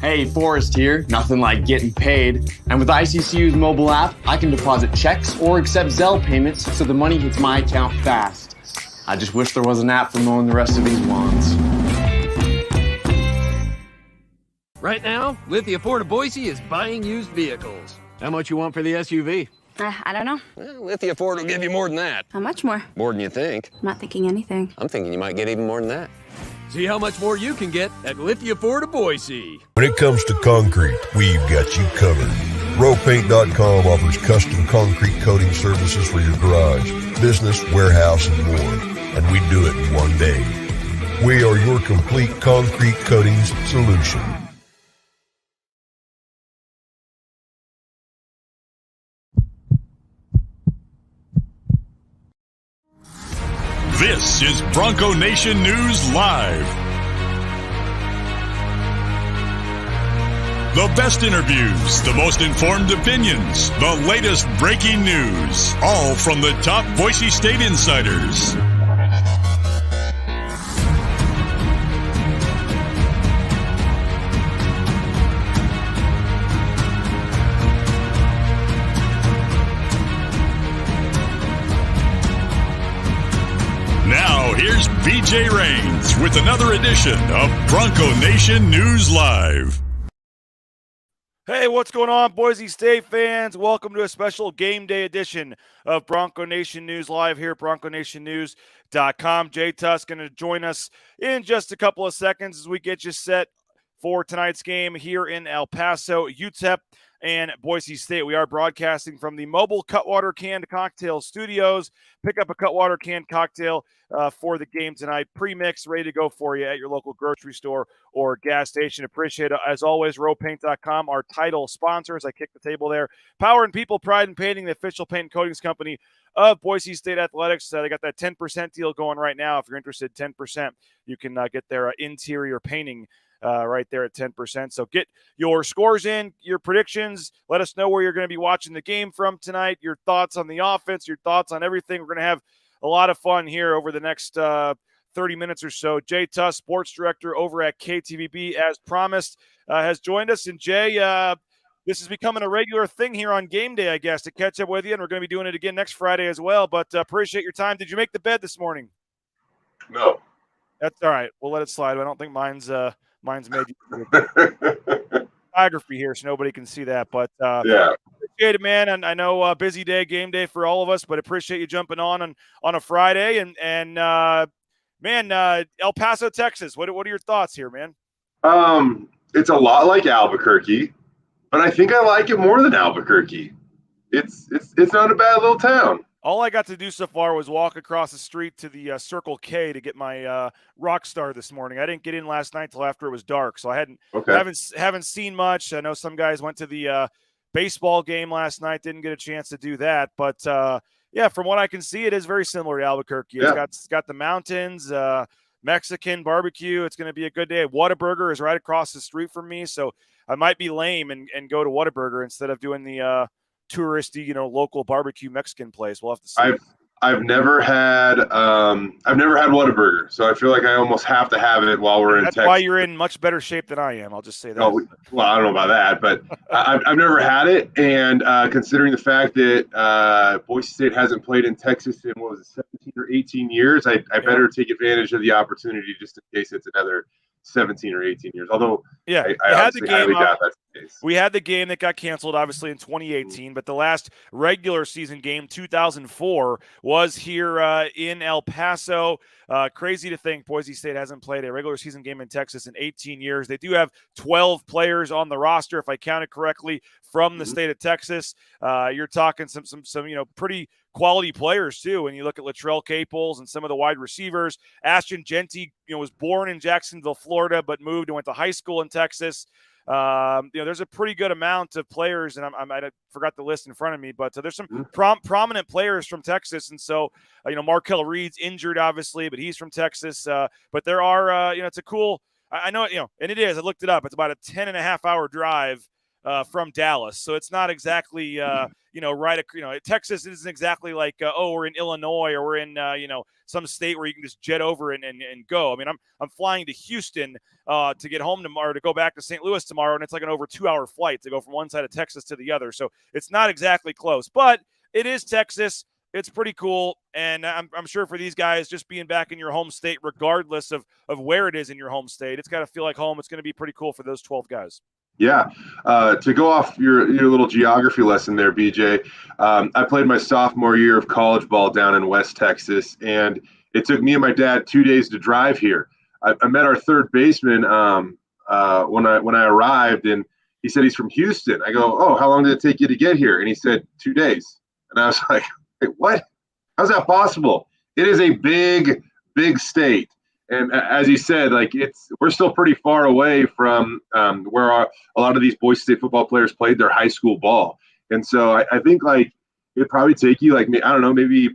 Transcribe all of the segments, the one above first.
Hey, Forrest here. Nothing like getting paid. And with ICCU's mobile app, I can deposit checks or accept Zelle payments so the money hits my account fast. I just wish there was an app for mowing the rest of these lawns. Right now, Lithia Ford of Boise is buying used vehicles. How much you want for the SUV? I don't know. Well, Lithia Ford will give you more than that. How much more? More than you think. I'm not thinking anything. I'm thinking you might get even more than that. See how much more you can get at Lithia Ford of Boise. When it comes to concrete, we've got you covered. RowPaint.com offers custom concrete coating services for your garage, business, warehouse, and more. And we do it in one day. We are your complete concrete coatings solution. This is Bronco Nation News Live. The best interviews, the most informed opinions, the latest breaking news, all from the top Boise State insiders. Now, here's BJ Rains with another edition of Bronco Nation News Live. Hey, what's going on, Boise State fans? Welcome to a special game day edition of Bronco Nation News Live here at BroncoNationNews.com. Jay Tust going to join us in just a couple of seconds as we get you set for tonight's game here in El Paso, UTEP and Boise State. We are broadcasting from the mobile Cutwater Canned Cocktail Studios. Pick up a Cutwater Canned Cocktail for the game tonight. Pre-mix, ready to go for you at your local grocery store or gas station. Appreciate it. As always, RowPaint.com, our title sponsors. I kicked the table there. Power and People, Pride in Painting, the official paint and coatings company of Boise State Athletics. They got that 10% deal going right now. If you're interested, 10%. You can get their interior painting right there at 10%. So get your scores in, your predictions. Let us know where you're going to be watching the game from tonight, your thoughts on the offense, your thoughts on everything. We're going to have a lot of fun here over the next 30 minutes or so. Jay Tust, sports director over at KTVB, as promised, has joined us. And Jay, this is becoming a regular thing here on game day, I guess, to catch up with you. And we're going to be doing it again next Friday as well. But appreciate your time. Did you make the bed this morning? No. That's all right. We'll let it slide. I don't think mine's made biography here, so nobody can see that. But Yeah. Appreciate it, man. And I know busy day, game day for all of us, but appreciate you jumping on a Friday. And man, El Paso, Texas. What are your thoughts here, man? It's a lot like Albuquerque, but I think I like it more than Albuquerque. It's not a bad little town. All I got to do so far was walk across the street to the Circle K to get my Rockstar this morning. I didn't get in last night till after it was dark, so I haven't seen much. I know some guys went to the baseball game last night, didn't get a chance to do that. But yeah, from what I can see, it is very similar to Albuquerque. It's got the mountains, Mexican barbecue. It's going to be a good day. Whataburger is right across the street from me, so I might be lame and go to Whataburger instead of doing the touristy, local barbecue Mexican place. We'll have to see. I've never had Whataburger, so I feel like I almost have to have it while we're in Texas. That's why you're in much better shape than I am. I'll just say that. Oh, well, I don't know about that, but I've never had it, and considering the fact that Boise State hasn't played in Texas in 17 or 18 years, I better take advantage of the opportunity just in case it's another 17 or 18 years. Although, yeah, I had the game. doubt that's the case. We had the game that got canceled, obviously, in 2018, but the last regular season game, 2004, was here in El Paso. Crazy to think Boise State hasn't played a regular season game in Texas in 18 years. They do have 12 players on the roster, if I counted correctly, from the state of Texas. You're talking some pretty quality players too. When you look at Latrell Caples and some of the wide receivers, Ashton Genty, was born in Jacksonville, Florida, but moved and went to high school in Texas. There's a pretty good amount of players, and I forgot the list in front of me, but there's some prominent players from Texas. And so, Markel Reed's injured, obviously, but he's from Texas. But there are, it's a cool, I know, and it is, I looked it up. It's about a 10.5-hour drive from Dallas. So it's not exactly, Texas isn't exactly like, we're in Illinois or we're in, some state where you can just jet over and go. I mean, I'm flying to Houston to get home tomorrow, to go back to St. Louis tomorrow, and it's like an over 2-hour flight to go from one side of Texas to the other. So it's not exactly close, but it is Texas. It's pretty cool, and I'm sure for these guys, just being back in your home state, regardless of where it is in your home state, it's got to feel like home. It's going to be pretty cool for those 12 guys. Yeah. To go off your little geography lesson there, BJ, I played my sophomore year of college ball down in West Texas, and it took me and my dad 2 days to drive here. I met our third baseman when I arrived, and he said he's from Houston. I go, oh, how long did it take you to get here? And he said 2 days. And I was like, wait, what? How's that possible? It is a big, big state. And as you said, like we're still pretty far away from where a lot of these Boise State football players played their high school ball. And so I think like it'd probably take you like, I don't know, maybe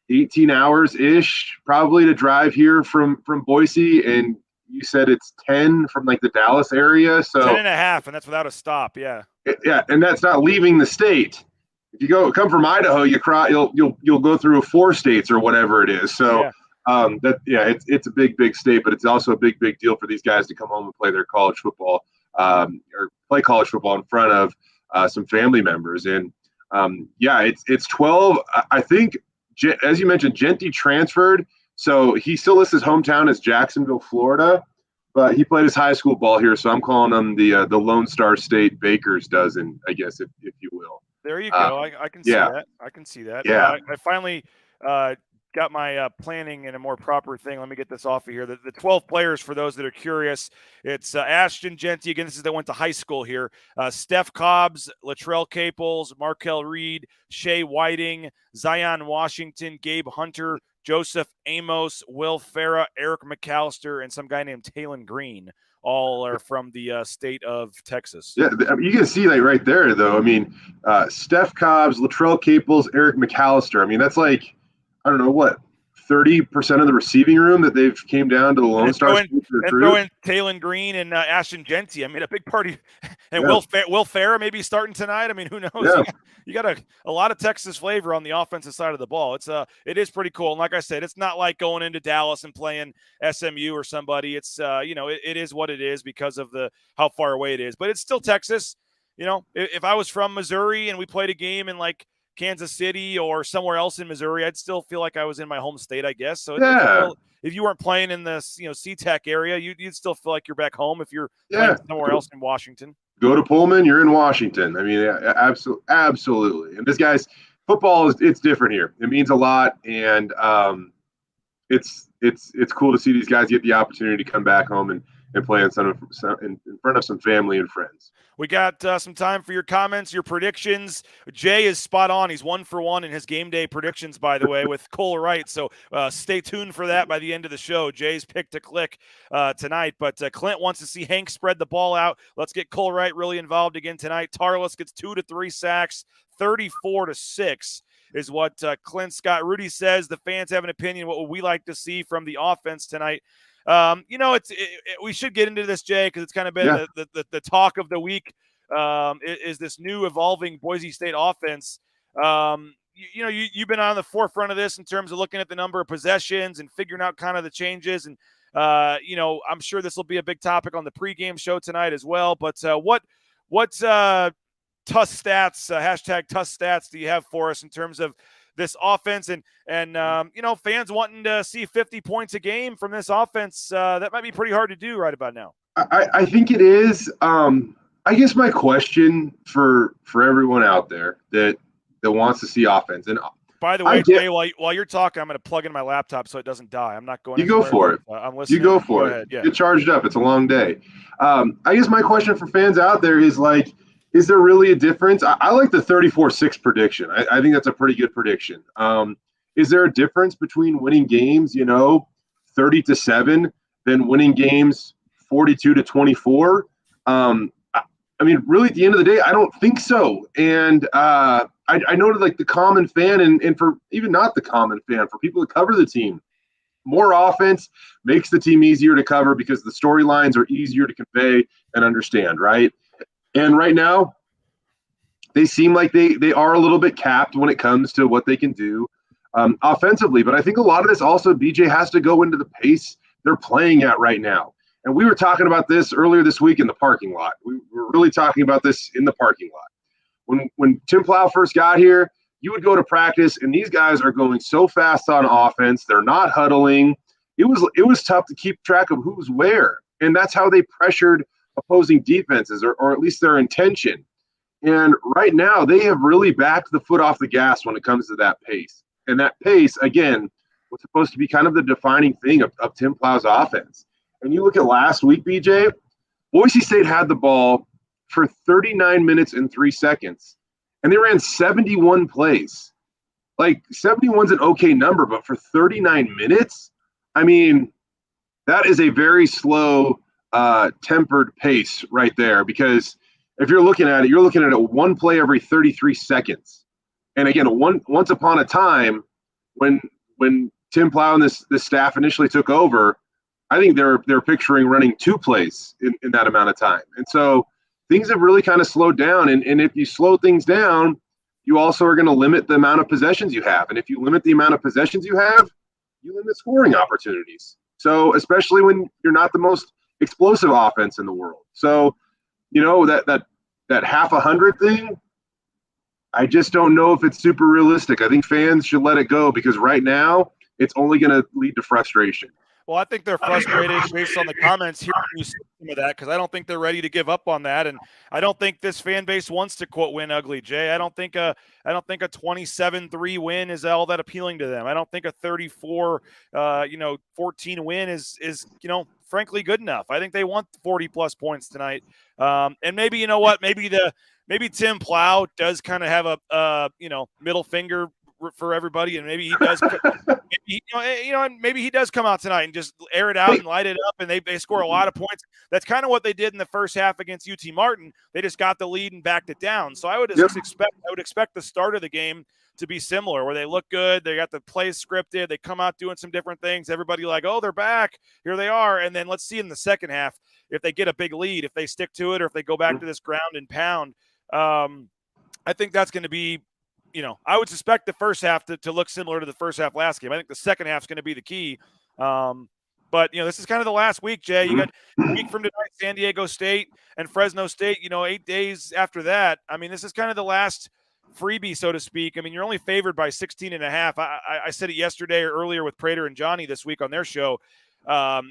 18 hours ish probably to drive here from Boise. And you said it's 10 from like the Dallas area. So 10 and a half, and that's without a stop. Yeah. Yeah. And that's not leaving the state. If you come from Idaho, you'll go through 4 states or whatever it is. So it's a big state, but it's also a big deal for these guys to come home and play their college football or play college football in front of some family members. And it's 12. I think, as you mentioned, Genty transferred, so he still lists his hometown as Jacksonville, Florida, but he played his high school ball here. So I'm calling him the Lone Star State Baker's dozen, I guess, if you will. There you go. I can see that. I can see that. Yeah. I finally got my planning in a more proper thing. Let me get this off of here. The 12 players, for those that are curious, it's Ashton Genty. Again, this is that went to high school here. Steph Cobbs, Latrell Caples, Markel Reed, Shea Whiting, Zion Washington, Gabe Hunter, Joseph Amos, Will Farah, Eric McAllister, and some guy named Talon Green. All are from the state of Texas. Yeah, you can see like right there, though. I mean, Steph Cobbs, Latrell Caples, Eric McAllister. I mean, that's like, I don't know what, 30% of the receiving room that they've came down to the Lone Star. And throw in Talon Green and Ashton Genty. I mean, a big party. And Will Farah maybe starting tonight. I mean, who knows? Yeah. You got a lot of Texas flavor on the offensive side of the ball. It is pretty cool. And like I said, it's not like going into Dallas and playing SMU or somebody. It's it is what it is because of how far away it is. But it's still Texas. If I was from Missouri and we played a game in like Kansas City or somewhere else in Missouri, I'd still feel like I was in my home state, I guess. So if you weren't playing in the SeaTac area, you'd still feel like you're back home if you're playing somewhere else in Washington. Go to Pullman, you're in Washington. I mean, absolutely. And this guy's football it's different here. It means a lot, and it's cool to see these guys get the opportunity to come back home and play in front of some family and friends. We got some time for your comments, your predictions. Jay is spot on. He's 1 for 1 in his game day predictions, by the way, with Cole Wright. So stay tuned for that by the end of the show. Jay's pick to click tonight. But Clint wants to see Hank spread the ball out. Let's get Cole Wright really involved again tonight. Tarlis gets 2 to 3 sacks, 34-6 is what Clint Scott Rudy says. The fans have an opinion. What would we like to see from the offense tonight? We should get into this, Jay, because it's kind of been the talk of the week. Is this new evolving Boise State offense? You've been on the forefront of this in terms of looking at the number of possessions and figuring out kind of the changes. And I'm sure this will be a big topic on the pregame show tonight as well. But what Tust stats, hashtag Tust stats, do you have for us in terms of this offense and fans wanting to see 50 points a game from this offense? That might be pretty hard to do right about now. I think it is. I guess my question for everyone out there that wants to see offense, and by the way, Jay, while you're talking, I'm going to plug in my laptop so it doesn't die. I'm not going. You go for it. I'm listening. You go for it. Yeah. Get charged up. It's a long day. I guess my question for fans out there is like, is there really a difference? I like the 34-6 prediction. I think that's a pretty good prediction. Is there a difference between winning games, 30-7, than winning games 42-24? I mean, really, at the end of the day, I don't think so. And I know that, like, the common fan and for even not the common fan, for people that cover the team, more offense makes the team easier to cover because the storylines are easier to convey and understand, right? And right now, they seem like they are a little bit capped when it comes to what they can do offensively. But I think a lot of this also, BJ, has to go into the pace they're playing at right now. And we were talking about this earlier this week in the parking lot. We were really talking about this in the parking lot. When Tim Plow first got here, you would go to practice, and these guys are going so fast on offense. They're not huddling. It was tough to keep track of who's where. And that's how they pressured opposing defenses, or at least their intention. And right now, they have really backed the foot off the gas when it comes to that pace. And that pace, again, was supposed to be kind of the defining thing of Tim Plow's offense. And you look at last week, BJ, Boise State had the ball for 39 minutes and 3 seconds, and they ran 71 plays. Like, 71's an okay number, but for 39 minutes, I mean, that is a very slow, tempered pace right there, because if you're looking at it, you're looking at it one play every 33 seconds. And again, once upon a time, when Tim Plow and this staff initially took over, I think they're picturing running 2 plays in that amount of time. And so things have really kind of slowed down. And if you slow things down, you also are going to limit the amount of possessions you have. And if you limit the amount of possessions you have, you limit scoring opportunities. So especially when you're not the most explosive offense in the world. So, you know, that half 100 thing, I just don't know if it's super realistic. I think fans should let it go, because right now it's only going to lead to frustration. Well, I think they're frustrated based on the comments here. You see some of that, because I don't think they're ready to give up on that, and I don't think this fan base wants to quote win ugly. Jay, I don't think a 27-3 win is all that appealing to them. I don't think a 34, 14 win is frankly good enough. I think they want 40 plus points tonight, and maybe you know what, maybe Tim Plow does kind of have a middle finger for everybody, and maybe he does. Maybe he does come out tonight and just air it out and light it up, and they score a lot of points. That's kind of what they did in the first half against UT Martin. They just got the lead and backed it down. So I would expect the start of the game to be similar, where they look good, they got the plays scripted, they come out doing some different things. Everybody like, oh, they're back, here they are, and then let's see in the second half if they get a big lead, if they stick to it, or if they go back to this ground and pound. I think that's going to be. I would suspect the first half to look similar to the first half last game. I think the second half is going to be the key. But, this is kind of the last week, Jay. You got a week from tonight, San Diego State and Fresno State, 8 days after that. I mean, this is kind of the last freebie, so to speak. I mean, you're only favored by 16.5. I said it yesterday or earlier with Prater and Johnny this week on their show. I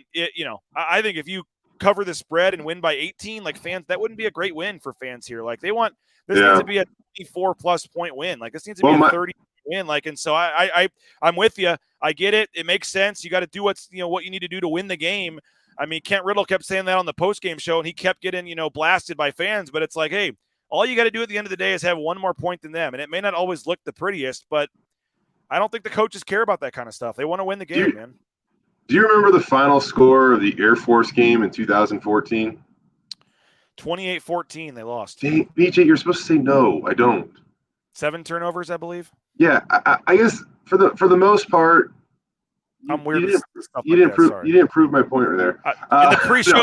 think if you cover the spread and win by 18, like fans, that wouldn't be a great win for fans here. Like they want this needs to be a 24+ point win. Like this needs to be a 30 win. Like, and so I'm with you. I get it. It makes sense. You got to do what you need to do to win the game. I mean, Kent Riddle kept saying that on the post-game show, and he kept getting, blasted by fans. But it's like, hey, all you got to do at the end of the day is have one more point than them. And it may not always look the prettiest, but I don't think the coaches care about that kind of stuff. They want to win the game, man. Do you remember the final score of the Air Force game in 2014? 28-14, they lost. BJ, you're supposed to say no. I don't. 7 turnovers, I believe. Yeah, I guess for the most part, I'm weird. You didn't prove my point right there.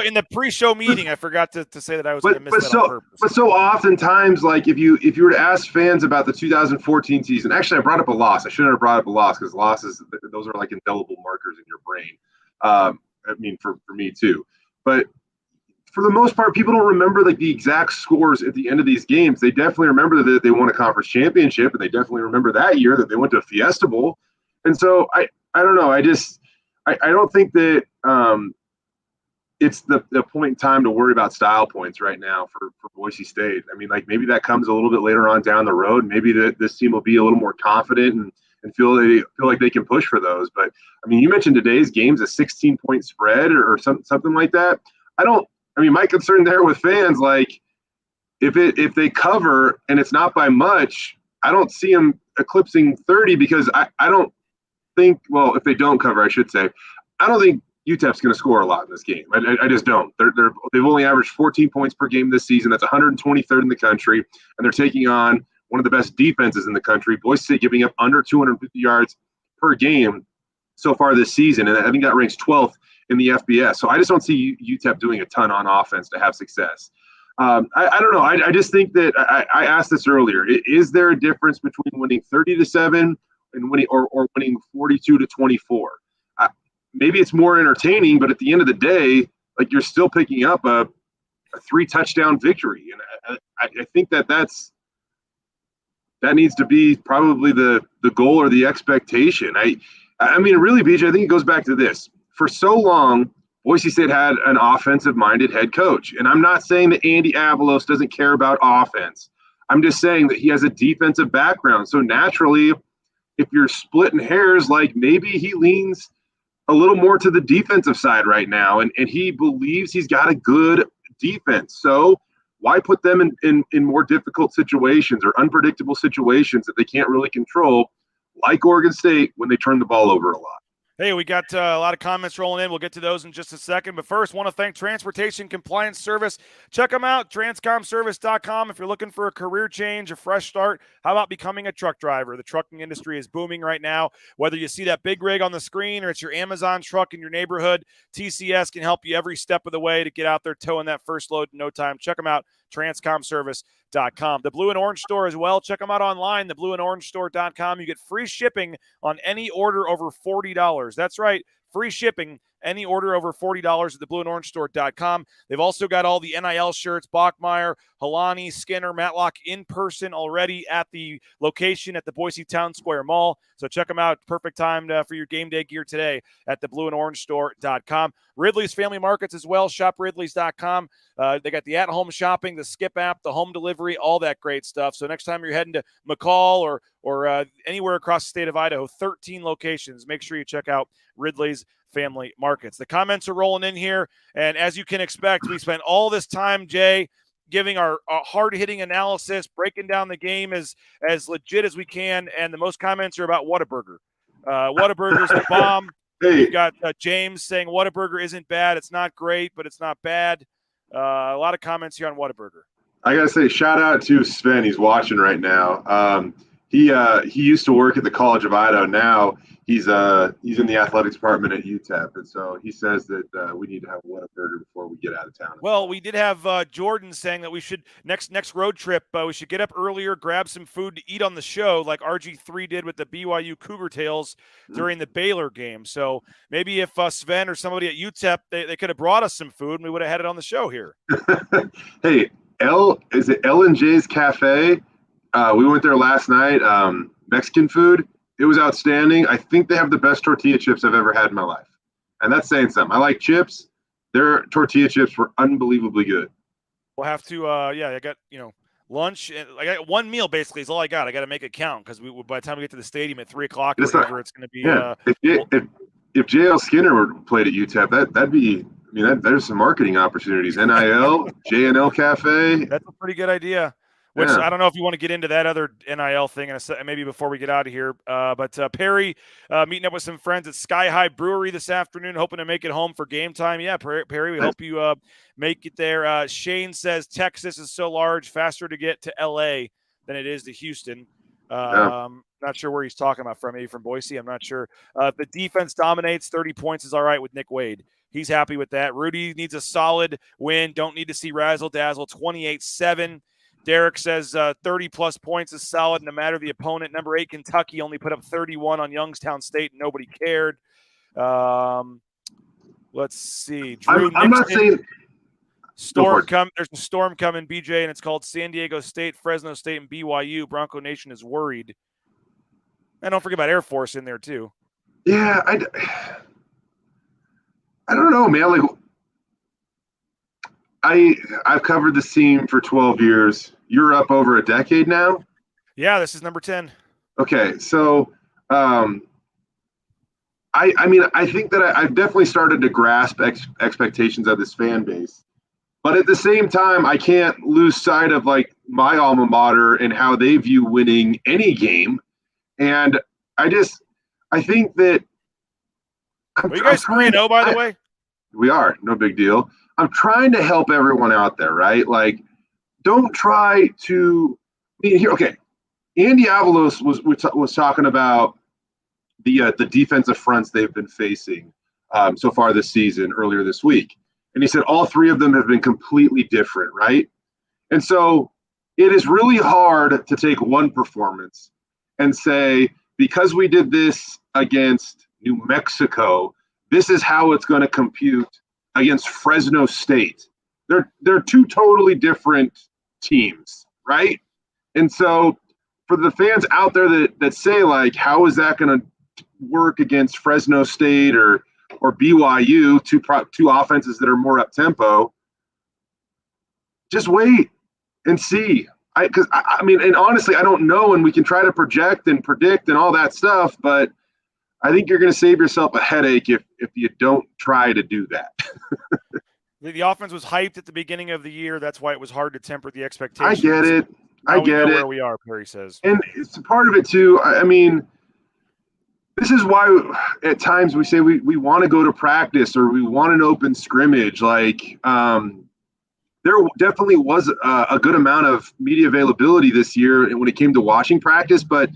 In the pre-show meeting, I forgot to say that I was going to miss that on purpose. But so oftentimes, like if you were to ask fans about the 2014 season, actually, I brought up a loss. I shouldn't have brought up a loss, because losses, those are like indelible markers in your brain. I mean, for me too. But for the most part, people don't remember like the exact scores at the end of these games. They definitely remember that they won a conference championship, and they definitely remember that year that they went to a Fiesta Bowl. And so I don't know. I don't think that it's the point in time to worry about style points right now for Boise State. I mean, like maybe that comes a little bit later on down the road. Maybe this team will be a little more confident and feel like they can push for those. But I mean, you mentioned today's game's a 16-point spread or something like that. My concern there with fans, like if they cover and it's not by much, I don't see them eclipsing 30, because I don't think, well, if they don't cover, I should say, I don't think UTEP's going to score a lot in this game. I just don't. They've only averaged 14 points per game this season. That's 123rd in the country, and they're taking on one of the best defenses in the country. Boise State giving up under 250 yards per game so far this season, and I think that ranks 12th in the FBS. So I just don't see UTEP doing a ton on offense to have success. I don't know. I just think that I asked this earlier. Is there a difference between winning 30-7 and winning or winning 42-24? Maybe it's more entertaining, but at the end of the day, like, you're still picking up a 3-touchdown victory, and I think that needs to be probably the goal or the expectation. I mean, really, BJ, I think it goes back to this. For so long, Boise State had an offensive-minded head coach, and I'm not saying that Andy Avalos doesn't care about offense. I'm just saying that he has a defensive background. So naturally, if you're splitting hairs, like, maybe he leans a little more to the defensive side right now, and he believes he's got a good defense. So why put them in more difficult situations or unpredictable situations that they can't really control, like Oregon State, when they turn the ball over a lot? Hey, we got a lot of comments rolling in. We'll get to those in just a second. But first, want to thank Transportation Compliance Service. Check them out, transcomservice.com. If you're looking for a career change, a fresh start, how about becoming a truck driver? The trucking industry is booming right now. Whether you see that big rig on the screen or it's your Amazon truck in your neighborhood, TCS can help you every step of the way to get out there towing that first load in no time. Check them out, transcomservice.com. The Blue and Orange Store as well. Check them out online, theblueandorangestore.com. You get free shipping on any order over $40. That's right, free shipping, any order over $40 at theblueandorangestore.com. They've also got all the NIL shirts, Bachmeyer, Halani, Skinner, Matlock in person already at the location at the Boise Town Square Mall. So check them out. Perfect time for your game day gear today at theblueandorangestore.com. Ridley's Family Markets as well, shopridleys.com. They got the at-home shopping, the Skip app, the home delivery, all that great stuff. So next time you're heading to McCall or anywhere across the state of Idaho, 13 locations, make sure you check out Ridley's Family Markets. The comments are rolling in here, and as you can expect, we spent all this time, Jay, giving our hard-hitting analysis, breaking down the game as legit as we can, and the most comments are about Whataburger. Whataburger's a bomb. Hey. We've got James saying Whataburger isn't bad. It's not great, but it's not bad. A lot of comments here on Whataburger. I gotta say, shout out to Sven. He's watching right now. He used to work at the College of Idaho. Now he's in the athletics department at UTEP, and so he says that we need to have Whataburger before we get out of town. Well, we did have Jordan saying that we should next road trip. We should get up earlier, grab some food to eat on the show, like RG3 did with the BYU Cougar Tails during the Baylor game. So maybe if Sven or somebody at UTEP they could have brought us some food, and we would have had it on the show here. Hey, is it L&J's Cafe? We went there last night. Mexican food. It was outstanding. I think they have the best tortilla chips I've ever had in my life. And that's saying something. I like chips. Their tortilla chips were unbelievably good. We'll have to, I got, lunch. I got one meal basically is all I got. I got to make it count because by the time we get to the stadium at 3 o'clock or whatever, it's going to be. Yeah. If JL Skinner played at UTEP, that'd be, there's some marketing opportunities. NIL, JNL Cafe. That's a pretty good idea. Which I don't know if you want to get into that other NIL thing maybe before we get out of here. But Perry meeting up with some friends at Sky High Brewery this afternoon, hoping to make it home for game time. Yeah, Perry, we hope you make it there. Shane says Texas is so large, faster to get to L.A. than it is to Houston. Not sure where he's talking about from. Maybe from Boise. I'm not sure. The defense dominates. 30 points is all right with Nick Wade. He's happy with that. Rudy needs a solid win. Don't need to see razzle-dazzle. 28-7. Derek says 30-plus points is solid no matter the opponent. Number 8, Kentucky only put up 31 on Youngstown State. Nobody cared. Let's see. Drew I'm not saying – There's a storm coming, BJ, and it's called San Diego State, Fresno State, and BYU. Bronco Nation is worried. And don't forget about Air Force in there, too. Yeah, I don't know, man. Like, I've covered this team for 12 years. You're up over a decade now? Yeah, this is number 10. Okay, so I think that I've definitely started to grasp expectations of this fan base. But at the same time, I can't lose sight of, like, my alma mater and how they view winning any game. And I think that Are you guys 3-0, by the way? We are. No big deal. I'm trying to help everyone out there, right? Like, don't try to okay. Andy Avalos was talking about the defensive fronts they've been facing so far this season, earlier this week. And he said all 3 of them have been completely different, right? And so it is really hard to take one performance and say, because we did this against New Mexico, this is how it's going to compute against Fresno State. They're two totally different teams, right? And so for the fans out there that say, like, how is that going to work against Fresno State or BYU, two offenses that are more up-tempo, just wait and see. Because I mean, and honestly, I don't know, and we can try to project and predict and all that stuff, but I think you're going to save yourself a headache if you don't try to do that. The offense was hyped at the beginning of the year. That's why it was hard to temper the expectations. I get it. Now we know where we are, Perry says. And it's part of it, too. I mean, this is why at times we say we want to go to practice or we want an open scrimmage. Like, there definitely was a good amount of media availability this year when it came to watching practice, but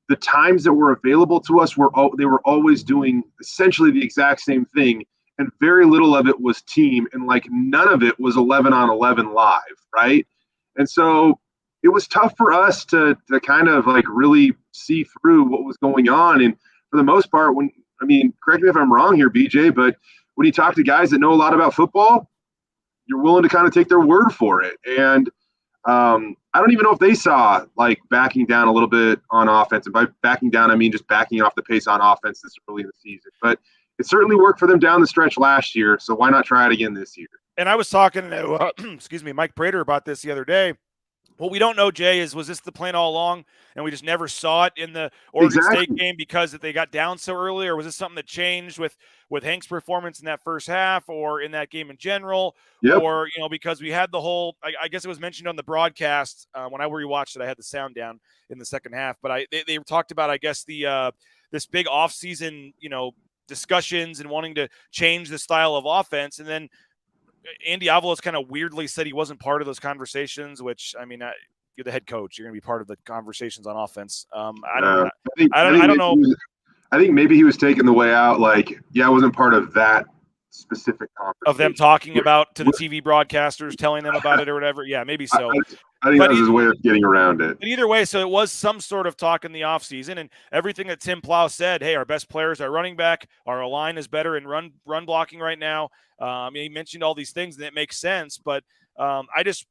the times that were available to us they were always doing essentially the exact same thing, and very little of it was team, and like none of it was 11-on-11 live, right? And so it was tough for us to kind of like really see through what was going on. And for the most part, correct me if I'm wrong here, BJ, but when you talk to guys that know a lot about football, you're willing to kind of take their word for it. And I don't even know if they saw like backing down a little bit on offense. And by backing down, I mean just backing off the pace on offense this early in the season. But it certainly worked for them down the stretch last year. So why not try it again this year? And I was talking to, Mike Prater about this the other day. What we don't know, Jay, was this the plan all along and we just never saw it in the Oregon State game because they got down so early, or was this something that changed with Hank's performance in that first half or in that game in general? Yep. Or, because we had the whole – I guess it was mentioned on the broadcast when I rewatched it. I had the sound down in the second half. But they talked about, I guess, the this big offseason, discussions and wanting to change the style of offense. And then Andy Avalos kind of weirdly said he wasn't part of those conversations, which, I mean, you're the head coach. You're going to be part of the conversations on offense. I don't know. I think maybe he was taking the way out. Like, yeah, I wasn't part of that specific conversation. Of them talking about to the TV broadcasters, telling them about it or whatever. Yeah, maybe so. I think that was his way of getting around it. But either way, so it was some sort of talk in the offseason, and everything that Tim Plow said, hey, our best players are running back, our line is better in run blocking right now. He mentioned all these things, and it makes sense. But I'm it's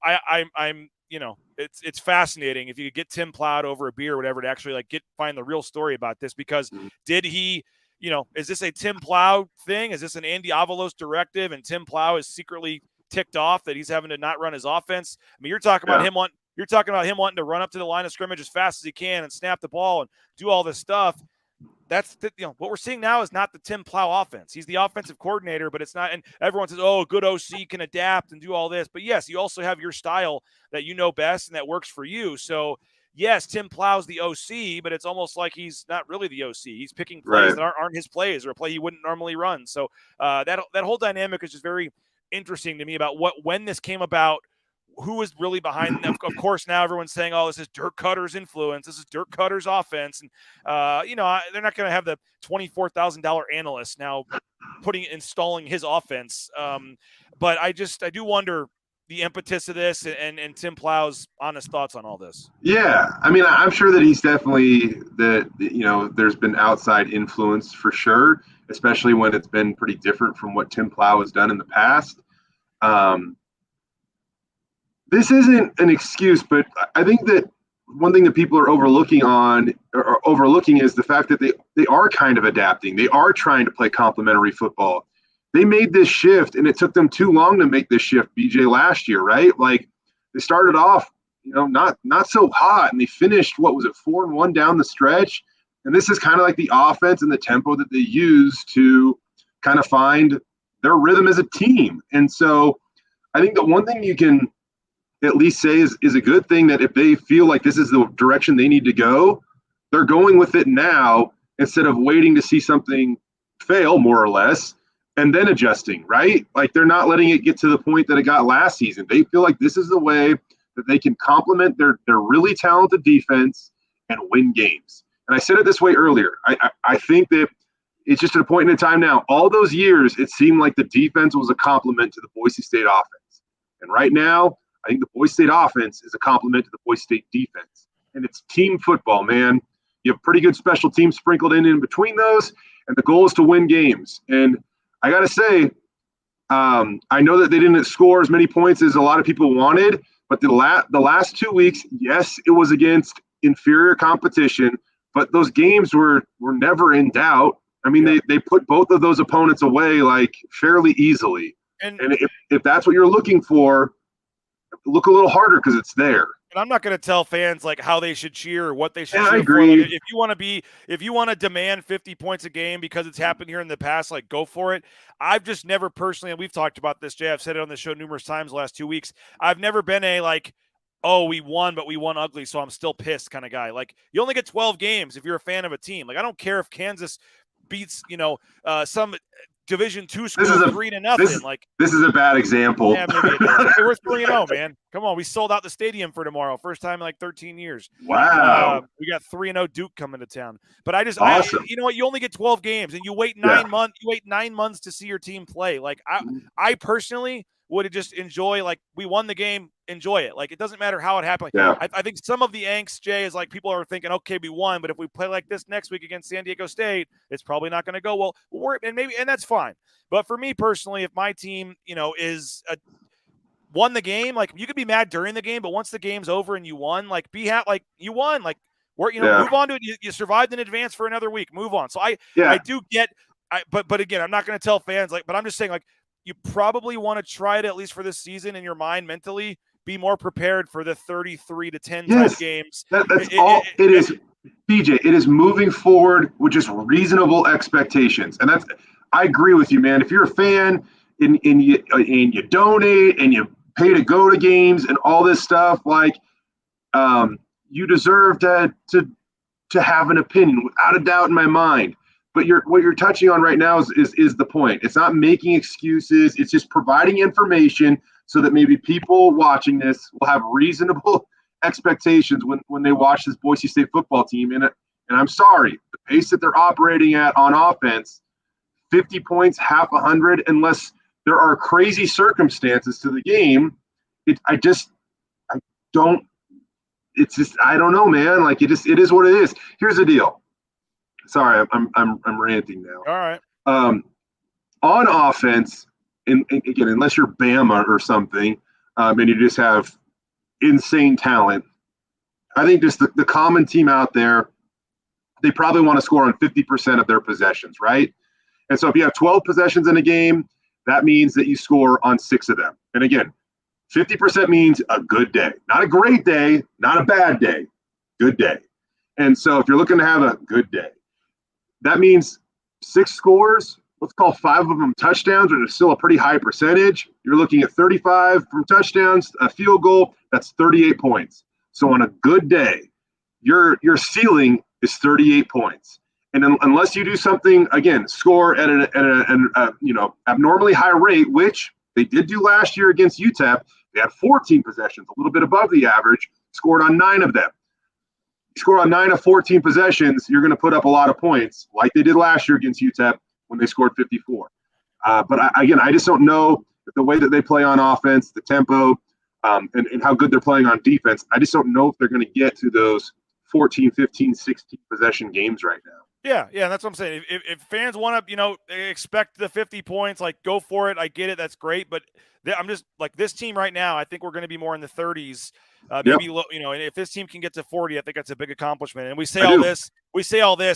fascinating if you could get Tim Plow over a beer or whatever to actually find the real story about this, because did he, is this a Tim Plow thing? Is this an Andy Avalos directive, and Tim Plow is secretly ticked off that he's having to not run his offense? I mean, you're talking about him wanting to run up to the line of scrimmage as fast as he can and snap the ball and do all this stuff. That's what we're seeing now is not the Tim Plow offense. He's the offensive coordinator, but it's not. And everyone says, "Oh, a good OC can adapt and do all this." But yes, you also have your style that you know best and that works for you. So yes, Tim Plow's the OC, but it's almost like he's not really the OC. He's picking plays that aren't his plays or a play he wouldn't normally run. So that whole dynamic is just very interesting to me about when this came about. Who was really behind them? Of course, now everyone's saying, "Oh, this is Dirk Cutter's influence. This is Dirk Cutter's offense," and they're not going to have the $24,000 analyst now installing his offense. But I do wonder the impetus of this and Tim Plow's honest thoughts on all this. Yeah, I mean, I'm sure that he's definitely there's been outside influence for sure, especially when it's been pretty different from what Tim Plow has done in the past. This isn't an excuse, but I think that one thing that people are overlooking is the fact that they are kind of adapting. They are trying to play complementary football. They made this shift, and it took them too long to make this shift, BJ, last year, right? Like, they started off, not so hot, and they finished, 4-1 down the stretch. And this is kind of like the offense and the tempo that they use to kind of find their rhythm as a team. And so I think that one thing you can at least say is a good thing, that if they feel like this is the direction they need to go, they're going with it now instead of waiting to see something fail, more or less, and then adjusting, right? Like, they're not letting it get to the point that it got last season. They feel like this is the way that they can complement their really talented defense and win games. And I said it this way earlier. I think that it's just at a point in time now. All those years, it seemed like the defense was a complement to the Boise State offense. And right now, I think the Boise State offense is a complement to the Boise State defense. And it's team football, man. You have pretty good special teams sprinkled in between those, and the goal is to win games. And I got to say, I know that they didn't score as many points as a lot of people wanted, but the last 2 weeks, yes, it was against inferior competition, but those games were never in doubt. I mean, they put both of those opponents away like fairly easily. And if that's what you're looking for, look a little harder because it's there. And I'm not going to tell fans like how they should cheer or what they should cheer I agree. for. Like, if you want to demand 50 points a game because it's happened here in the past, like go for it. I've just never personally, and we've talked about this, Jay, I've said it on the show numerous times the last 2 weeks. I've never been a like, oh, we won, but we won ugly, so I'm still pissed kind of guy. Like, you only get 12 games if you're a fan of a team. Like, I don't care if Kansas beats, some Division II school 3-0. This is a bad example. Yeah, maybe it is. Hey, we're 3-0, man. Come on, we sold out the stadium for tomorrow. First time in like 13 years. Wow. We got 3-0 Duke coming to town. But Awesome. you know what? You only get 12 games, and you wait 9 months. You wait 9 months to see your team play. Like I personally would just enjoy. Like, we won the game, enjoy it. Like, it doesn't matter how it happened. Yeah. I think some of the angst, Jay, is like people are thinking, okay, we won, but if we play like this next week against San Diego State, it's probably not going to go well. And that's fine. But for me personally, if my team, won the game, like, you could be mad during the game, but once the game's over and you won, like, be happy, like you won, like, move on to it. You survived in advance for another week. Move on. So I do get. But again, I'm not going to tell fans but I'm just saying, like, you probably want to try to, at least for this season in your mind mentally, be more prepared for the 33-10 type games. That's all it is. BJ, it is moving forward with just reasonable expectations. And I agree with you, man. If you're a fan and you donate and you pay to go to games and all this stuff, like, you deserve to have an opinion without a doubt in my mind. But what you're touching on right now is the point. It's not making excuses. It's just providing information so that maybe people watching this will have reasonable expectations when they watch this Boise State football team. And I'm sorry, the pace that they're operating at on offense, 50 points, half 100, unless there are crazy circumstances to the game, I don't know, man. Like, it is what it is. Here's the deal. Sorry, I'm ranting now. All right. On offense, and again, unless you're Bama or something, and you just have insane talent, I think just the common team out there, they probably want to score on 50% of their possessions, right? And so if you have 12 possessions in a game, that means that you score on 6 of them. And again, 50% means a good day. Not a great day, not a bad day, good day. And so if you're looking to have a good day, that means 6 scores, let's call 5 of them touchdowns, which is still a pretty high percentage. You're looking at 35 from touchdowns, a field goal, that's 38 points. So on a good day, your ceiling is 38 points. And unless you do something, again, score at an abnormally high rate, which they did do last year against UTEP, they had 14 possessions, a little bit above the average, scored on 9 of them. Score on 9 of 14 possessions, you're going to put up a lot of points, like they did last year against UTEP when they scored 54. But I just don't know if the way that they play on offense, the tempo, and how good they're playing on defense, I just don't know if they're going to get to those 14, 15, 16 possession games right now. Yeah, that's what I'm saying. If fans want to, expect the 50 points, like, go for it. I get it. That's great. But I'm just like, this team right now, I think we're going to be more in the 30s. Maybe, and if this team can get to 40, I think that's a big accomplishment. And we say all this,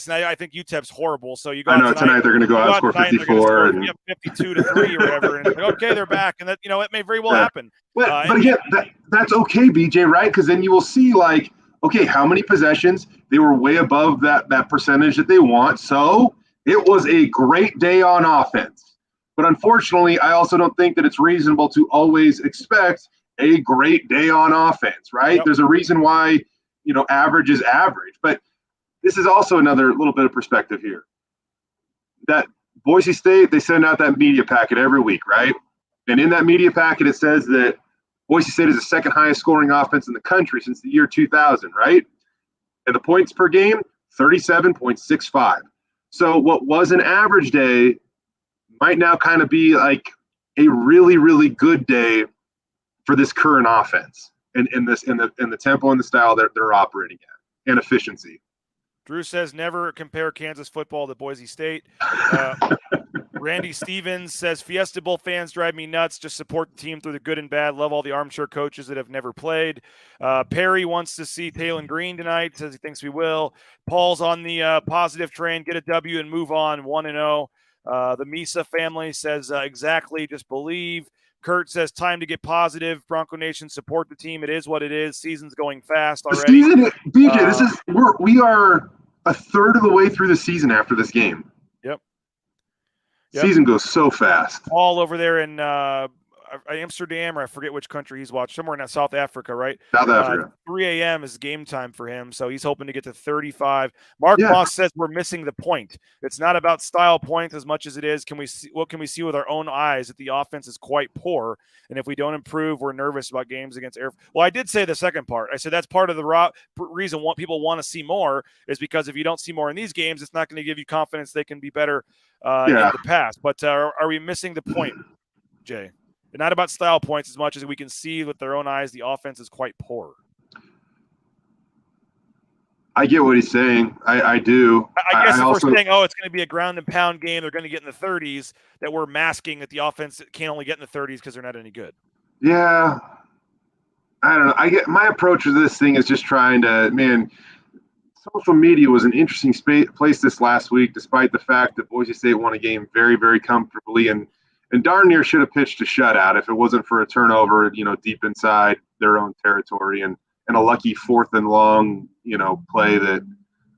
and I think UTEP's horrible. So you go tonight they're going to go out and score 54 and 52-3 or whatever. And like, okay, they're back, and that it may very well happen. But again, that's okay, BJ, right? Because then you will see, like, okay, how many possessions? They were way above that percentage that they want. So it was a great day on offense. But unfortunately, I also don't think that it's reasonable to always expect a great day on offense, right? Yep. There's a reason why, average is average. But this is also another little bit of perspective here. That Boise State, they send out that media packet every week, right? And in that media packet, it says that Boise State is the second highest scoring offense in the country since the year 2000, right? And the points per game, 37.65. So what was an average day might now kind of be like a really, really good day for this current offense and in the tempo and the style that they're operating at and efficiency. Drew says never compare Kansas football to Boise State. Randy Stevens says Fiesta Bowl fans drive me nuts. Just support the team through the good and bad. Love all the armchair coaches that have never played. Perry wants to see Taylon Green tonight. Says he thinks we will. Paul's on the positive train. Get a W and move on. 1-0. The Misa family says exactly. Just believe. Kurt says time to get positive. Bronco Nation, support the team. It is what it is. Season's going fast already. BJ, we are a third of the way through the season after this game. Yep. Season goes so fast. All over there in Amsterdam, or I forget which country he's watched, somewhere in South Africa, right? South Africa. 3 a.m. is game time for him, so he's hoping to get to 35. Mark Moss says we're missing the point. It's not about style points as much as it is what can we see with our own eyes that the offense is quite poor, and if we don't improve, we're nervous about games against Air. Well, I did say the second part. I said that's part of the reason what people want to see more is because if you don't see more in these games, it's not going to give you confidence they can be better in the past. But are we missing the point, Jay? Not about style points as much as we can see with their own eyes the offense is quite poor. I get what he's saying. I do. I guess if we're saying, it's going to be a ground and pound game, they're going to get in the 30s, that we're masking that the offense can only get in the 30s because they're not any good. Yeah. I don't know. My approach to this thing is just trying to, social media was an interesting place this last week, despite the fact that Boise State won a game very, very comfortably and darn near should have pitched a shutout if it wasn't for a turnover, deep inside their own territory and a lucky 4th and long, play that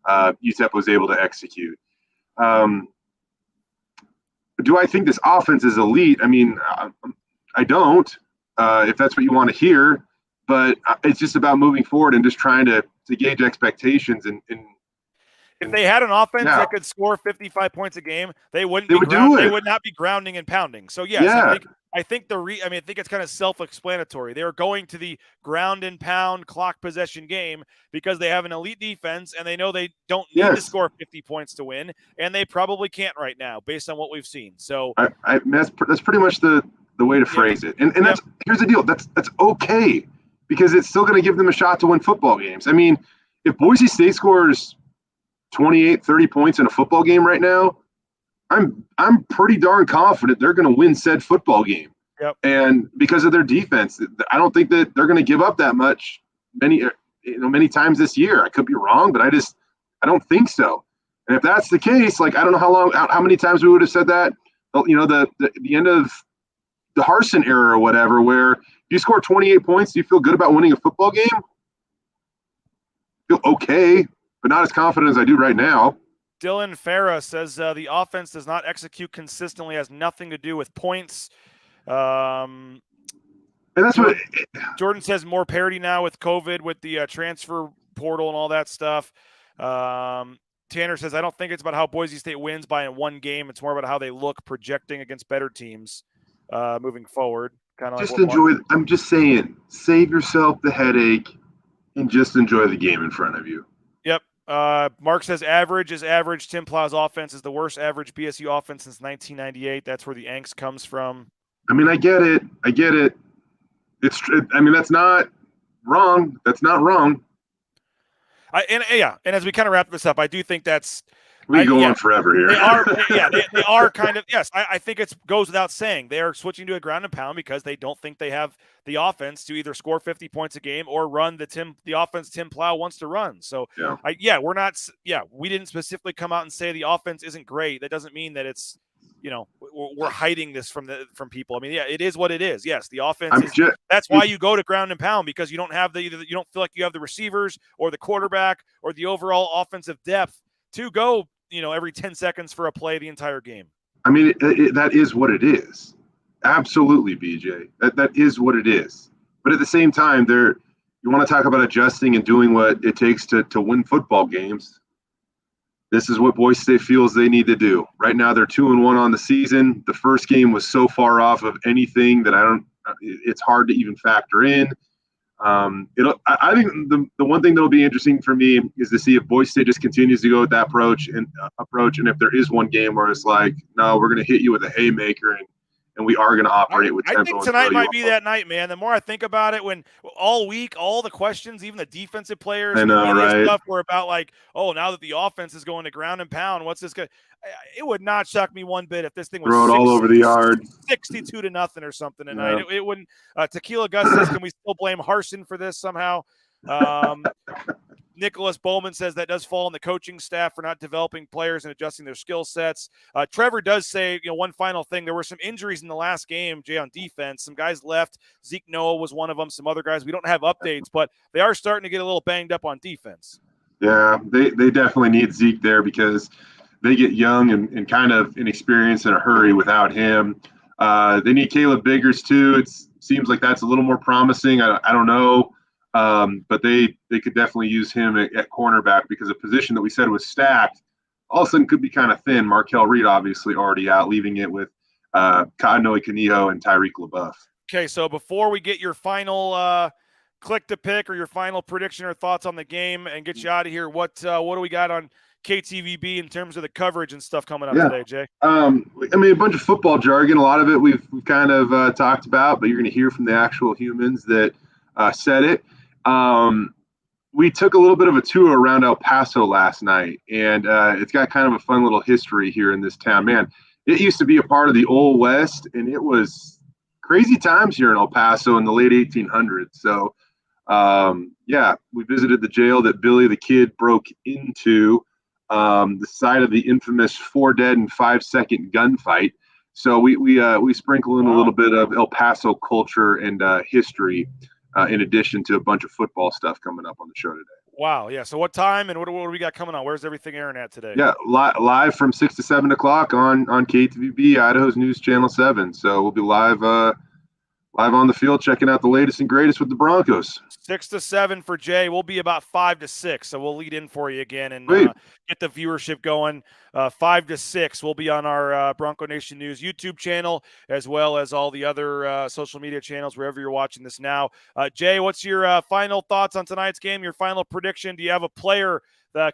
UTEP was able to execute. Do I think this offense is elite? I don't, if that's what you want to hear, but it's just about moving forward and just trying to gauge expectations and if they had an offense that could score 55 points a game, they would not be grounding and pounding. So yes, I think it's kind of self-explanatory. They are going to the ground and pound clock possession game because they have an elite defense and they know they don't need to score 50 points to win, and they probably can't right now based on what we've seen. So that's pretty much the way to phrase it. And that's here's the deal. That's okay because it's still going to give them a shot to win football games. If Boise State scores 28, 30 points in a football game right now, I'm pretty darn confident they're going to win said football game. Yep. And because of their defense, I don't think that they're going to give up that much many times this year. I could be wrong, but I don't think so. And if that's the case, I don't know how many times we would have said that, the end of the Harsin era or whatever, where if you score 28 points, do you feel good about winning a football game? Feel okay, but not as confident as I do right now. Dylan Farah says the offense does not execute consistently, has nothing to do with points. And that's what Jordan says more parity now with COVID, with the transfer portal and all that stuff. Tanner says, I don't think it's about how Boise State wins by one game. It's more about how they look projecting against better teams moving forward. I'm just saying, save yourself the headache and just enjoy the game in front of you. Yep. Mark says average is average. Tim Plow's offense is the worst average BSU offense since 1998. That's where the angst comes from. I get it. It's that's not wrong. That's not wrong. And as we kind of wrap this up, I do think that's we go on forever here. They are kind of, yes. I think it goes without saying they are switching to a ground and pound because they don't think they have the offense to either score 50 points a game or run the offense Tim Plow wants to run. So we didn't specifically come out and say the offense isn't great. That doesn't mean that it's, we're hiding this from people. It is what it is. Yes, the offense that's why you go to ground and pound, because you don't have you don't feel like you have the receivers or the quarterback or the overall offensive depth to go, every 10 seconds for a play the entire game. That is what it is. Absolutely, BJ. That is what it is. But at the same time, you want to talk about adjusting and doing what it takes to win football games. This is what Boise State feels they need to do. Right now, they're 2-1 on the season. The first game was so far off of anything that it's hard to even factor in. I think the one thing that'll be interesting for me is to see if Boise State just continues to go with that approach, and if there is one game where it's like, no, we're going to hit you with a haymaker and we are going to operate with tempo. I think tonight might be that night, man. The more I think about it, when all week, all the questions, even the defensive players, I know, the media right? stuff were about like, oh, now that the offense is going to ground and pound, what's this good? It would not shock me one bit if this thing was Throw it all over the yard, 62-0 or something tonight. Yeah. It wouldn't. Tequila Gus says, can we still blame Harsin for this somehow? Nicholas Bowman says that does fall on the coaching staff for not developing players and adjusting their skill sets. Trevor does say, one final thing. There were some injuries in the last game, Jay, on defense. Some guys left. Zeke Noah was one of them. Some other guys. We don't have updates, but they are starting to get a little banged up on defense. Yeah, they definitely need Zeke there because they get young and kind of inexperienced in a hurry without him. They need Caleb Biggers too. It seems like that's a little more promising. I don't know. But they could definitely use him at cornerback because a position that we said was stacked all of a sudden could be kind of thin. Markel Reed obviously already out, leaving it with Kadenoe Kaniho and Tyreek LaBeouf. Okay, so before we get your final click to pick or your final prediction or thoughts on the game and get you out of here, what do we got on KTVB in terms of the coverage and stuff coming up today, Jay? I mean, a bunch of football jargon. A lot of it we've kind of talked about, but you're going to hear from the actual humans that said it. We took a little bit of a tour around El Paso last night, and it's got kind of a fun little history here in this town. Man, it used to be a part of the Old West, and it was crazy times here in El Paso in the late 1800s. So, we visited the jail that Billy the Kid broke into, the site of the infamous 4 dead and 5 second gunfight. So we sprinkle in a little bit of El Paso culture and history. In addition to a bunch of football stuff coming up on the show today. Wow, yeah. So what time and what do we got coming on? Where's everything airing at today? Yeah, live from 6 to 7 o'clock on KTVB, Idaho's News Channel 7. So we'll be live on the field checking out the latest and greatest with the Broncos. 6 to 7 for Jay. We'll be about 5 to 6, so we'll lead in for you again and get the viewership going. 5 to 6, we'll be on our Bronco Nation News YouTube channel as well as all the other social media channels wherever you're watching this now. Jay, what's your final thoughts on tonight's game? Your final prediction? Do you have a player?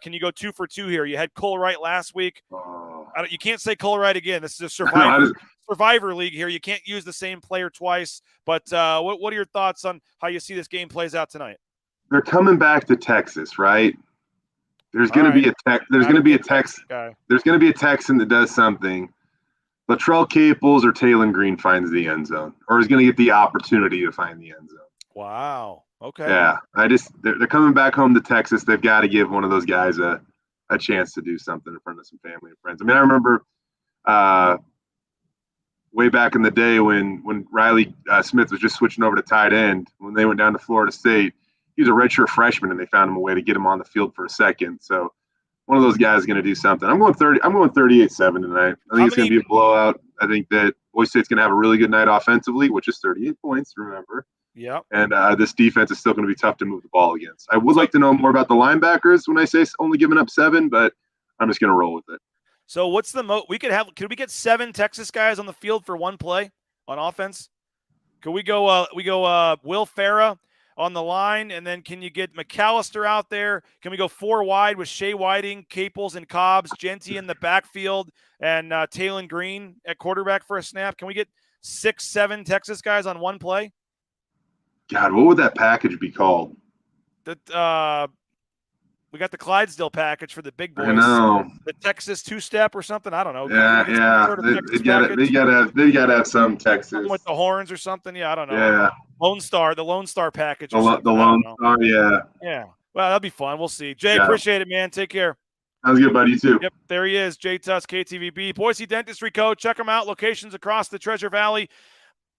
Can you go 2 for 2 here? You had Cole Wright last week. You can't say Cole Wright again. This is a Survivor League here. You can't use the same player twice. But what are your thoughts on how you see this game plays out tonight? They're coming back to Texas, right? There's going to be a There's going to be a Texan that does something. Latrell Caples or Taylon Green finds the end zone, or is going to get the opportunity to find the end zone. Wow. Okay. Yeah, they're coming back home to Texas. They've got to give one of those guys a chance to do something in front of some family and friends. I mean, I remember way back in the day when Riley Smith was just switching over to tight end when they went down to Florida State. He was a redshirt freshman, and they found him a way to get him on the field for a second. So one of those guys is going to do something. I'm going 38-7 tonight. I think it's going to be a blowout. I think that Boise State's going to have a really good night offensively, which is 38 points, remember. Yeah. And this defense is still going to be tough to move the ball against. I would like to know more about the linebackers when I say only giving up 7, but I'm just going to roll with it. So what's the could we get 7 Texas guys on the field for one play on offense? Could we go Will Farah on the line, and then can you get McAllister out there? Can we go 4 wide with Shea Whiting, Caples, and Cobbs, Genty in the backfield, and Taylon Green at quarterback for a snap? Can we get 6, 7 Texas guys on one play? God, what would that package be called? We got the Clydesdale package for the big boys. I know. The Texas 2-step or something. I don't know. Yeah. Sort of they gotta have some Texas. Something with the horns or something. Yeah, I don't know. Yeah. The Lone Star package. The Lone Star, yeah. Yeah. Well, that'll be fun. We'll see. Jay, Yeah. appreciate it, man. Take care. Sounds good, buddy. You too. Yep, there he is. Jay Tust, KTVB. Boise Dentistry Co. Check them out. Locations across the Treasure Valley.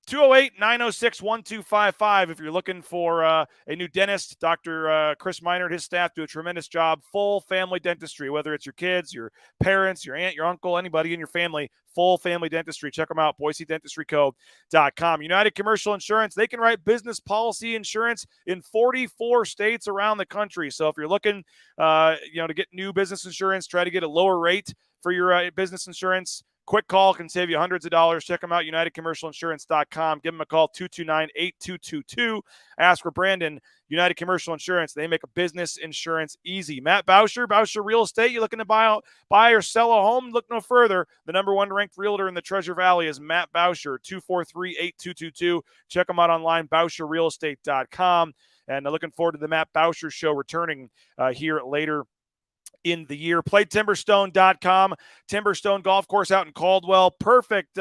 208-906-1255 if you're looking for a new dentist. Dr. Chris Miner and his staff do a tremendous job. Full family dentistry, whether it's your kids, your parents, your aunt, your uncle, anybody in your family, full family dentistry. Check them out, BoiseDentistryCo.com. United Commercial Insurance, they can write business policy insurance in 44 states around the country. So if you're looking to get new business insurance, try to get a lower rate for your business insurance, quick call can save you hundreds of dollars. Check them out, UnitedCommercialInsurance.com. Give them a call, 229-8222. Ask for Brandon, United Commercial Insurance. They make a business insurance easy. Matt Bauscher, Bauscher Real Estate. You looking to buy or sell a home? Look no further. The number one ranked realtor in the Treasure Valley is Matt Bauscher, 243-8222. Check them out online, BauscherRealEstate.com. And looking forward to the Matt Bauscher Show returning here later in the year. Play Timberstone.com. Timberstone Golf Course out in Caldwell. Perfect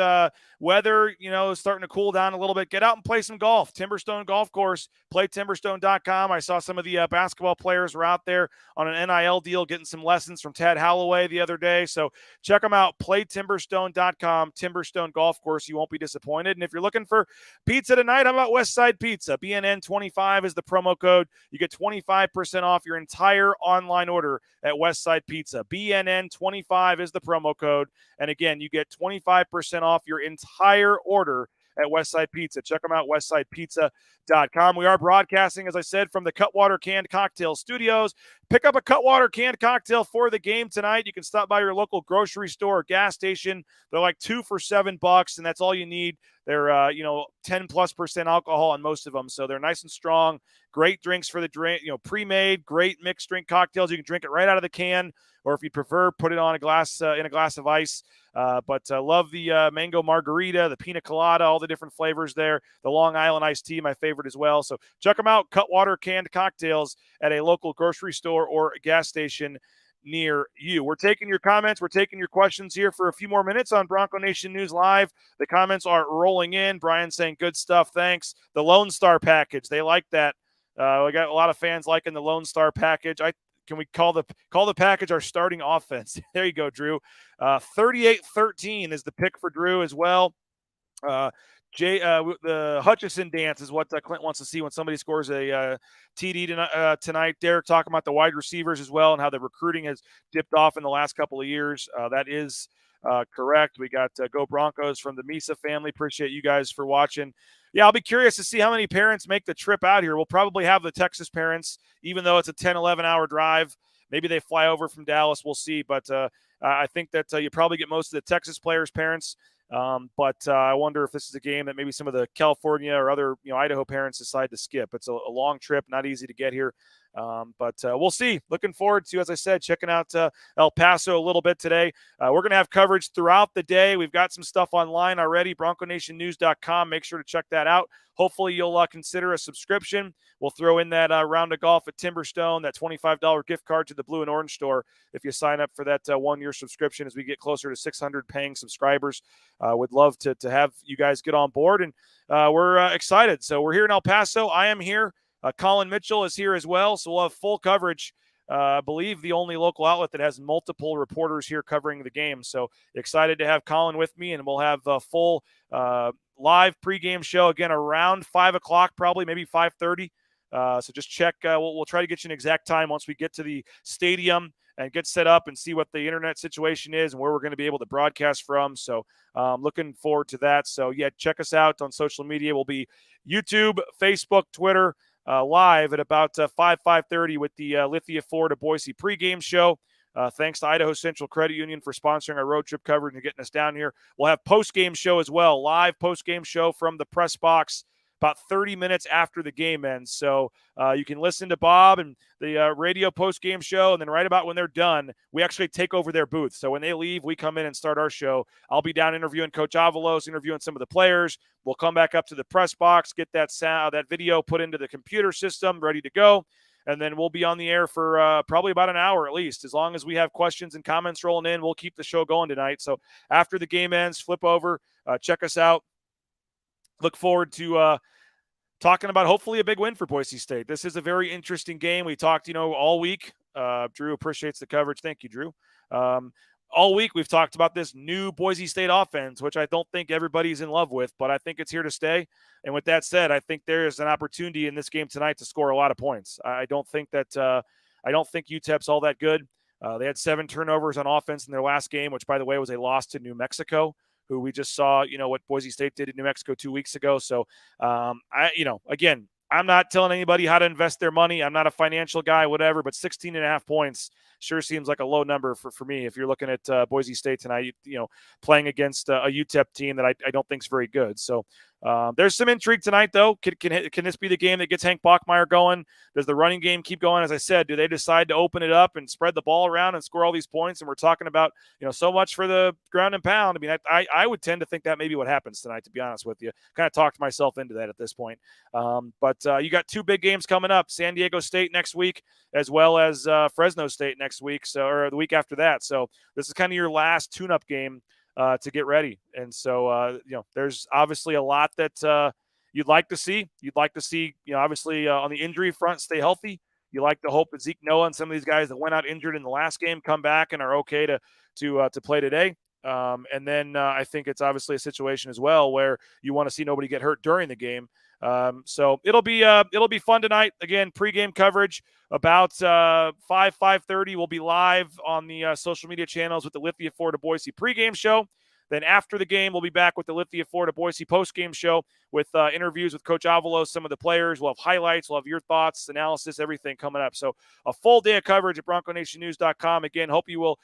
weather, starting to cool down a little bit. Get out and play some golf. Timberstone Golf Course. Play Timberstone.com. I saw some of the basketball players were out there on an NIL deal getting some lessons from Tad Holloway the other day. So check them out. Play Timberstone.com. Timberstone Golf Course. You won't be disappointed. And if you're looking for pizza tonight, how about Westside Pizza? BNN 25 is the promo code. You get 25% off your entire online order at Westside Pizza. BNN 25 is the promo code. And again, you get 25% off your entire order at Westside Pizza. Check them out, westsidepizza.com. We are broadcasting, as I said, from the Cutwater Canned Cocktail Studios. Pick up a Cutwater Canned Cocktail for the game tonight. You can stop by your local grocery store or gas station. They're like 2 for $7, and that's all you need. They're, 10+% alcohol on most of them, so they're nice and strong. Great drinks for the drink, pre-made, great mixed drink cocktails. You can drink it right out of the can, or if you prefer, put it on a glass in a glass of ice. But love the mango margarita, the pina colada, all the different flavors there. The Long Island iced tea, my favorite as well. So check them out, Cutwater Canned Cocktails at a local grocery store or gas station near you. We're taking your comments. We're taking your questions here for a few more minutes on Bronco Nation News Live. The comments are rolling in. Brian saying good stuff. Thanks. The Lone Star package. They like that. We got a lot of fans liking the Lone Star package. Can we call the package our starting offense? There you go, Drew. 38-13 is the pick for Drew as well. The Hutchison dance is what Clint wants to see when somebody scores a TD tonight. Derek talking about the wide receivers as well and how the recruiting has dipped off in the last couple of years. That is correct. We got Go Broncos from the Misa family. Appreciate you guys for watching. Yeah, I'll be curious to see how many parents make the trip out here. We'll probably have the Texas parents, even though it's a 10, 11-hour drive. Maybe they fly over from Dallas. We'll see. But I think that you probably get most of the Texas players' parents. But I wonder if this is a game that maybe some of the California or other, Idaho parents decide to skip. It's a long trip, not easy to get here. But we'll see. Looking forward to, as I said, checking out El Paso a little bit today. We're going to have coverage throughout the day. We've got some stuff online already, BroncoNationNews.com. Make sure to check that out. Hopefully you'll consider a subscription. We'll throw in that round of golf at Timberstone, that $25 gift card to the Blue and Orange store if you sign up for that 1-year subscription as we get closer to 600 paying subscribers. Would love to have you guys get on board, and we're excited. So we're here in El Paso. I am here. Colin Mitchell is here as well, so we'll have full coverage. I believe the only local outlet that has multiple reporters here covering the game. So excited to have Colin with me, and we'll have a full live pregame show again around 5 o'clock, probably maybe 5:30. So just check. We'll try to get you an exact time once we get to the stadium and get set up and see what the internet situation is and where we're going to be able to broadcast from. So looking forward to that. So yeah, check us out on social media. We'll be YouTube, Facebook, Twitter, live at about 5:30 with the Lithia Florida Boise pregame show. Thanks to Idaho Central Credit Union for sponsoring our road trip coverage and getting us down here. We'll have postgame show as well, live postgame show from the press box about 30 minutes after the game ends. So you can listen to Bob and the radio postgame show, and then right about when they're done, we actually take over their booth. So when they leave, we come in and start our show. I'll be down interviewing Coach Avalos, interviewing some of the players. We'll come back up to the press box, get that sound, that video put into the computer system, ready to go. And then we'll be on the air for probably about an hour at least. As long as we have questions and comments rolling in, we'll keep the show going tonight. So after the game ends, flip over, check us out. Look forward to talking about hopefully a big win for Boise State. This is a very interesting game. We talked, all week. Drew appreciates the coverage. Thank you, Drew. All week we've talked about this new Boise State offense, which I don't think everybody's in love with, but I think it's here to stay. And with that said, I think there is an opportunity in this game tonight to score a lot of points. I don't think UTEP's all that good. They had 7 turnovers on offense in their last game, which, by the way, was a loss to New Mexico, who we just saw, what Boise State did in New Mexico 2 weeks ago. So, again, I'm not telling anybody how to invest their money. I'm not a financial guy, whatever, but 16.5 points sure seems like a low number for me. If you're looking at Boise State tonight, playing against a UTEP team that I don't think is very good. So there's some intrigue tonight, though. Can this be the game that gets Hank Bachmeier going? Does the running game keep going? As I said, do they decide to open it up and spread the ball around and score all these points? And we're talking about, so much for the ground and pound. I mean, I would tend to think that may be what happens tonight, to be honest with you. Kind of talked myself into that at this point. But you got two big games coming up, San Diego State next week, as well as Fresno State next week, or the week after that. So this is kind of your last tune-up game to get ready. And so, there's obviously a lot that you'd like to see. You'd like to see, obviously on the injury front, stay healthy. You like to hope that Zeke Noah and some of these guys that went out injured in the last game come back and are okay to play today. And then I think it's obviously a situation as well where you want to see nobody get hurt during the game. So it'll be fun tonight. Again, pregame coverage about 5:30. We'll be live on the social media channels with the Lithia Florida Boise pregame show. Then after the game, we'll be back with the Lithia Florida Boise postgame show with interviews with Coach Avalos, some of the players. We'll have highlights. We'll have your thoughts, analysis, everything coming up. So a full day of coverage at BroncoNationNews.com. Again, hope you will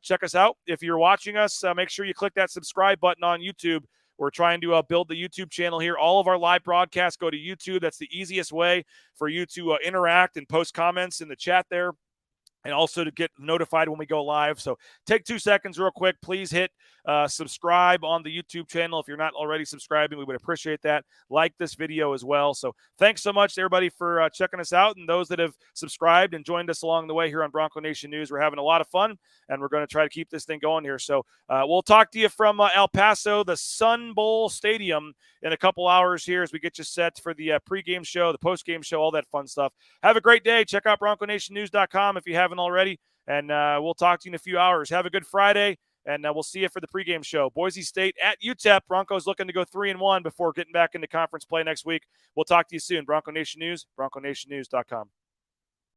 check us out. If you're watching us, make sure you click that subscribe button on YouTube. We're trying to build the YouTube channel here. All of our live broadcasts go to YouTube. That's the easiest way for you to interact and post comments in the chat there, and also to get notified when we go live. So take 2 seconds real quick. Please hit subscribe on the YouTube channel. If you're not already subscribing, we would appreciate that. Like this video as well. So thanks so much to everybody for checking us out, and those that have subscribed and joined us along the way here on Bronco Nation News. We're having a lot of fun, and we're going to try to keep this thing going here. So we'll talk to you from El Paso, the Sun Bowl Stadium, in a couple hours here as we get you set for the pregame show, the postgame show, all that fun stuff. Have a great day. Check out BroncoNationNews.com if you haven't already, and we'll talk to you in a few hours. Have a good Friday, and we'll see you for the pregame show. Boise State at UTEP. Broncos looking to go 3-1 before getting back into conference play next week. We'll talk to you soon. Bronco Nation News, BroncoNationNews.com.